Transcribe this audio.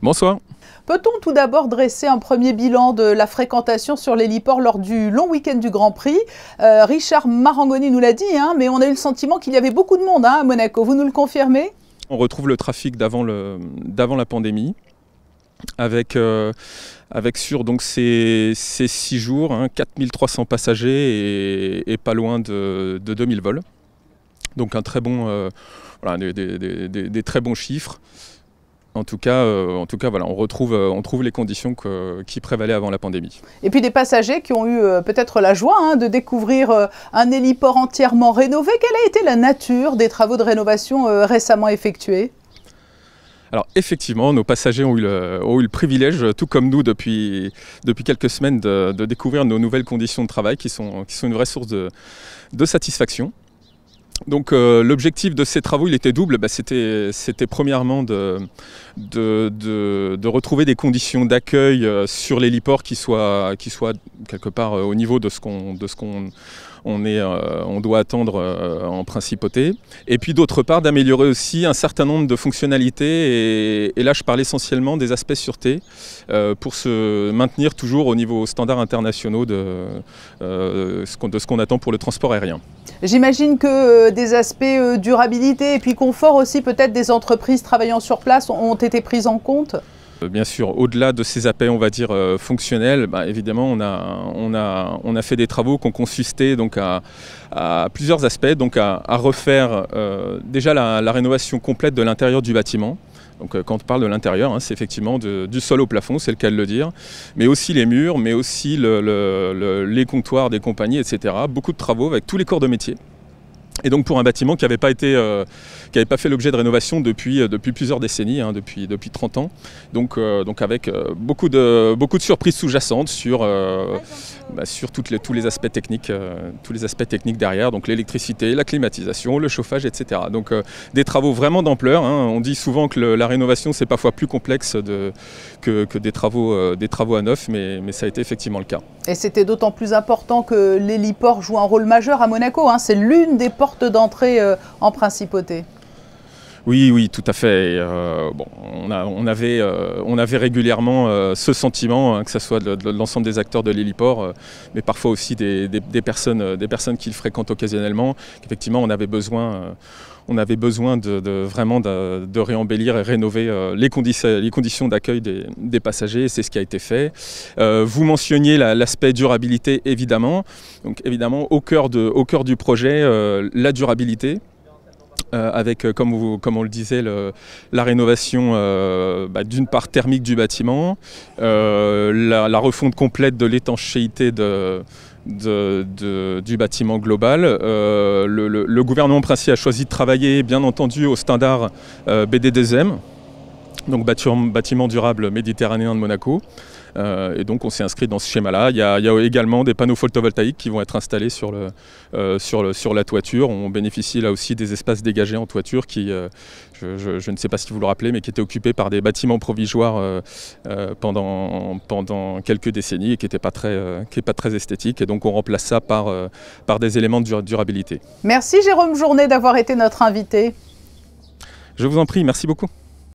Bonsoir. Peut-on tout d'abord dresser un premier bilan de la fréquentation sur l'héliport lors du long week-end du Grand Prix? Richard Marangoni nous l'a dit, mais on a eu le sentiment qu'il y avait beaucoup de monde à Monaco. Vous nous le confirmez? On retrouve le trafic d'avant la pandémie, avec sur donc, ces 6 jours, 4300 passagers et pas loin de 2000 vols. Donc un très bon, des très bons chiffres. En tout cas, voilà, on trouve les conditions qui prévalaient avant la pandémie. Et puis des passagers qui ont eu peut-être la joie de découvrir un héliport entièrement rénové. Quelle a été la nature des travaux de rénovation récemment effectués? Alors effectivement, nos passagers ont eu le privilège, tout comme nous depuis quelques semaines, de découvrir nos nouvelles conditions de travail qui sont une vraie source de satisfaction. Donc l'objectif de ces travaux, il était double. C'était premièrement de retrouver des conditions d'accueil sur l'héliport qui soient quelque part au niveau de ce qu'on doit attendre en principauté. Et puis d'autre part d'améliorer aussi un certain nombre de fonctionnalités. Et là je parle essentiellement des aspects sûreté pour se maintenir toujours au niveau standards internationaux de ce qu'on attend pour le transport aérien. J'imagine que des aspects durabilité et puis confort aussi, peut-être des entreprises travaillant sur place ont été prises en compte? Bien sûr, au-delà de ces aspects, on va dire, fonctionnels, évidemment, on a fait des travaux qui ont consisté donc, à plusieurs aspects, donc à refaire déjà la rénovation complète de l'intérieur du bâtiment. Donc, quand on parle de l'intérieur, c'est effectivement du sol au plafond, c'est le cas de le dire, mais aussi les murs, mais aussi les comptoirs des compagnies, etc. Beaucoup de travaux avec tous les corps de métier. Et donc pour un bâtiment qui n'avait pas fait l'objet de rénovation depuis plusieurs décennies, depuis 30 ans. Donc avec beaucoup de surprises sous-jacentes sur tous les aspects techniques derrière, donc l'électricité, la climatisation, le chauffage, etc. Donc des travaux vraiment d'ampleur. On dit souvent que la rénovation c'est parfois plus complexe que des travaux à neuf, mais ça a été effectivement le cas. Et c'était d'autant plus important que l'héliport joue un rôle majeur à Monaco. C'est l'une des portes d'entrée en principauté. Oui, tout à fait. On avait régulièrement ce sentiment, que ce soit de l'ensemble des acteurs de l'héliport, mais parfois aussi des personnes qui le fréquentent occasionnellement, qu'effectivement on avait besoin vraiment de réembellir et rénover les conditions d'accueil des passagers, et c'est ce qui a été fait. Vous mentionniez l'aspect durabilité, évidemment. Donc évidemment, au cœur du projet, la durabilité. Avec, comme on le disait, la rénovation d'une part thermique du bâtiment, la refonte complète de l'étanchéité du bâtiment global. Le gouvernement princier a choisi de travailler, bien entendu, au standard BD2M, donc bâtiment durable méditerranéen de Monaco. Et donc on s'est inscrit dans ce schéma-là. Il y a également des panneaux photovoltaïques qui vont être installés sur la toiture. On bénéficie là aussi des espaces dégagés en toiture qui, je ne sais pas si vous le rappelez, mais qui étaient occupés par des bâtiments provisoires pendant quelques décennies et qui n'étaient pas très esthétiques. Et donc on remplace ça par des éléments de durabilité. Merci Jérôme Journet d'avoir été notre invité. Je vous en prie, merci beaucoup.